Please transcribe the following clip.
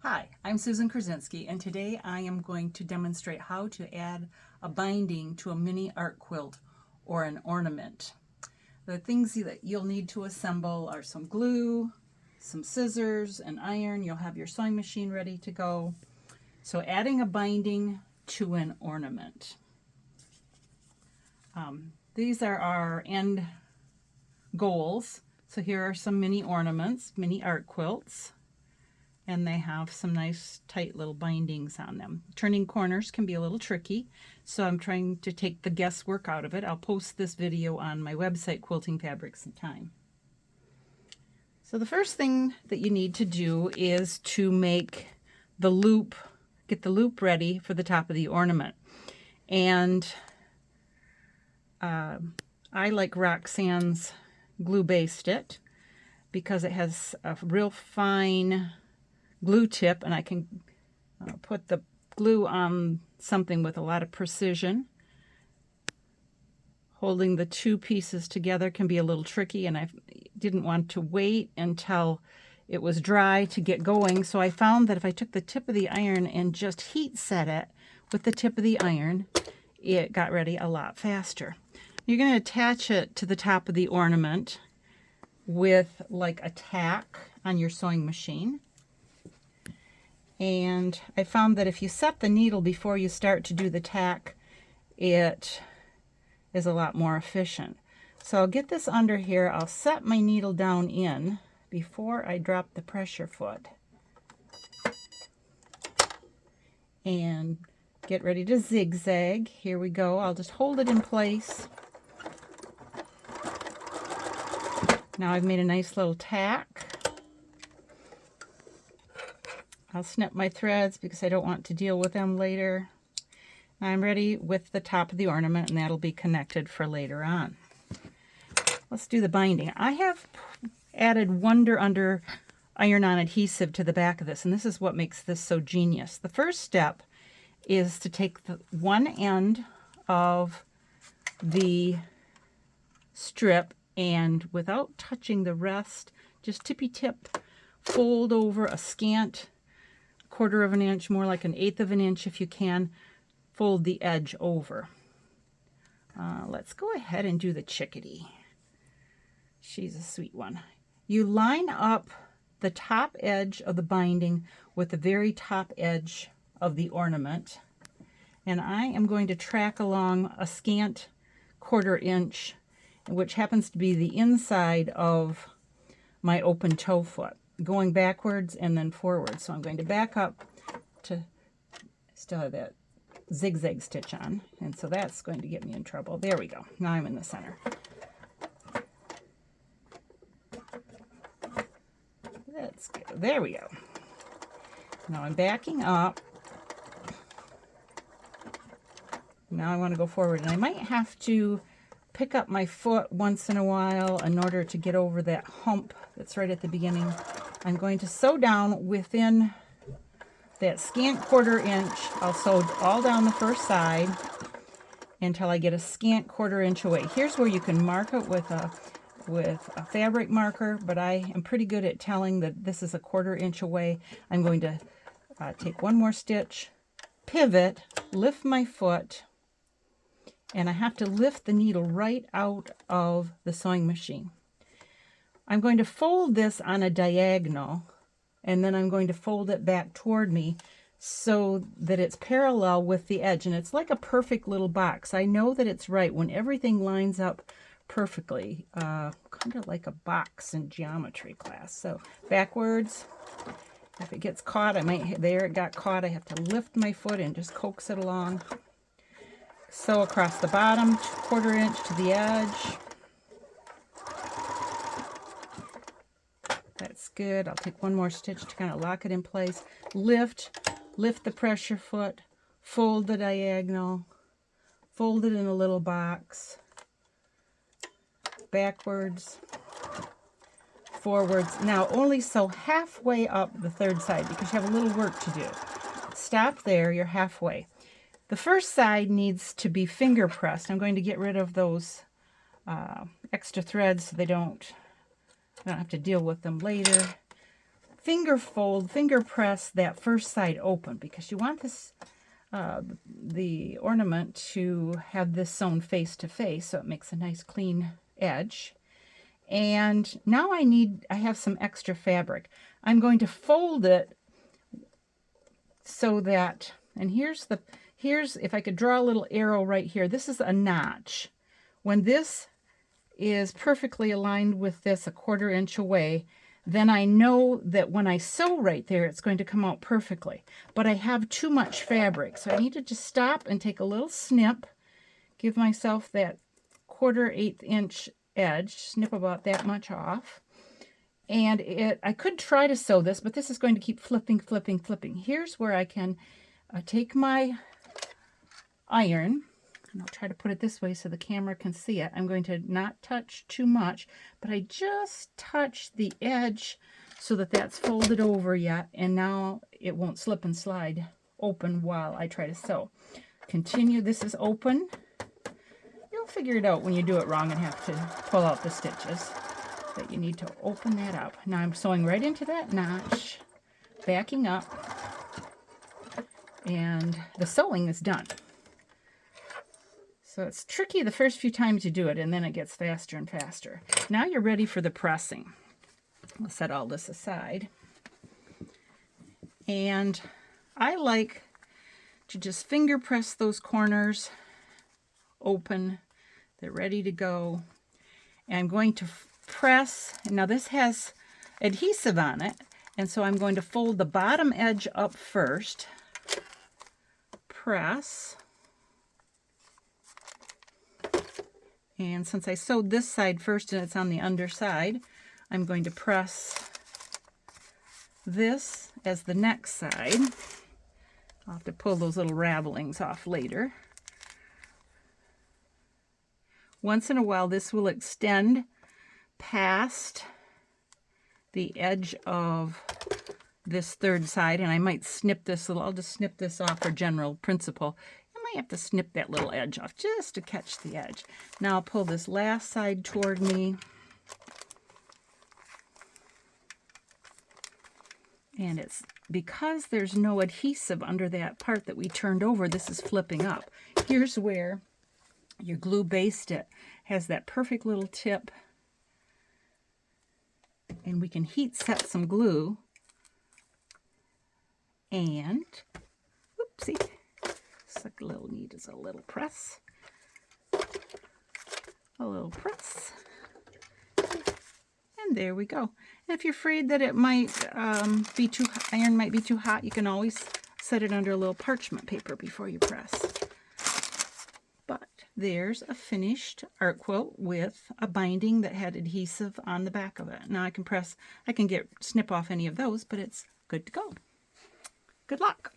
Hi, I'm Susan Krasinski, and today I am going to demonstrate how to add a binding to a mini art quilt or an ornament. The things that you'll need to assemble are some glue, some scissors, an iron. You'll have your sewing machine ready to go. So adding a binding to an ornament. These are our end goals. So here are some mini ornaments, mini art quilts. And they have some nice tight little bindings on them. Turning corners can be a little tricky, so I'm trying to take the guesswork out of it. I'll post this video on my website, Quilting Fabrics in Time. So the first thing that you need to do is to make the loop, get the loop ready for the top of the ornament. And I like Roxanne's glue based it because it has a real fine glue tip, and I can put the glue on something with a lot of precision. Holding the two pieces together can be a little tricky, and I didn't want to wait until it was dry to get going, so I found that if I took the tip of the iron and just heat set it with the tip of the iron, it got ready a lot faster. You're going to attach it to the top of the ornament with like a tack on your sewing machine. And I found that if you set the needle before you start to do the tack, it is a lot more efficient. So I'll get this under here. I'll set my needle down in before I drop the pressure foot. And get ready to zigzag. Here we go. I'll just hold it in place. Now I've made a nice little tack. I'll snip my threads because I don't want to deal with them later. I'm ready with the top of the ornament, and that'll be connected for later on. Let's do the binding. I have added Wonder Under iron-on adhesive to the back of this, and this is what makes this so genius. The first step is to take the one end of the strip and without touching the rest, just tippy-tip, fold over a scant 1/4 of an inch, more like 1/8 of an inch if you can, fold the edge over. Let's go ahead and do the chickadee. She's a sweet one. You line up the top edge of the binding with the very top edge of the ornament, and I am going to track along a scant 1/4 inch, which happens to be the inside of my open toe foot, going backwards and then forward. So I'm going to back up to still have that zigzag stitch on, and so that's going to get me in trouble. There we go. Now I'm in the center. That's good. There we go. Now I'm backing up. Now I want to go forward, and I might have to pick up my foot once in a while in order to get over that hump that's right at the beginning. I'm going to sew down within that scant 1/4 inch. I'll sew all down the first side until I get a scant 1/4 inch away. Here's where you can mark it with a fabric marker, but I am pretty good at telling that this is a 1/4 inch away. I'm going to take one more stitch, pivot, lift my foot, and I have to lift the needle right out of the sewing machine. I'm going to fold this on a diagonal, and then I'm going to fold it back toward me so that it's parallel with the edge, and it's like a perfect little box. I know that it's right when everything lines up perfectly, kind of like a box in geometry class. So backwards, if it gets caught, there it got caught, I have to lift my foot and just coax it along. Sew across the bottom, 1/4 inch to the edge. That's good. I'll take one more stitch to kind of lock it in place. Lift the pressure foot, fold the diagonal, fold it in a little box, backwards, forwards. Now only sew halfway up the third side because you have a little work to do. Stop there, you're halfway. The first side needs to be finger pressed. I'm going to get rid of those extra threads so I don't have to deal with them later. finger press that first side open, because you want this the ornament to have this sewn face to face, so it makes a nice clean edge. And now I have some extra fabric. I'm going to fold it so that, and here's, if I could draw a little arrow right here, this is a notch. When this is perfectly aligned with this a 1/4 inch away, then I know that when I sew right there, it's going to come out perfectly. But I have too much fabric, so I need to just stop and take a little snip, give myself that 1/4 inch edge, snip about that much off. And I could try to sew this, but this is going to keep flipping. Here's where I can take my iron, and I'll try to put it this way so the camera can see it. I'm going to not touch too much, but I just touch the edge so that that's folded over yet, and now it won't slip and slide open while I try to sew. Continue, this is open. You'll figure it out when you do it wrong and have to pull out the stitches, but you need to open that up. Now I'm sewing right into that notch, backing up, and the sewing is done. So it's tricky the first few times you do it, and then it gets faster and faster. Now you're ready for the pressing. I'll set all this aside. And I like to just finger press those corners open. They're ready to go. And I'm going to press. Now this has adhesive on it, and so I'm going to fold the bottom edge up first. Press. And since I sewed this side first and it's on the underside, I'm going to press this as the next side. I'll have to pull those little ravelings off later. Once in a while, this will extend past the edge of this third side, and I might snip this little, I'll just snip this off for general principle. I have to snip that little edge off just to catch the edge. Now I'll pull this last side toward me. And it's because there's no adhesive under that part that we turned over, this is flipping up. Here's where your glue based it. Has that perfect little tip. And we can heat set some glue. And, oopsie. Like a little need is a little press. A little press. And there we go. And if you're afraid that it might iron might be too hot, you can always set it under a little parchment paper before you press. But there's a finished art quilt with a binding that had adhesive on the back of it. Now I can snip off any of those, but it's good to go. Good luck.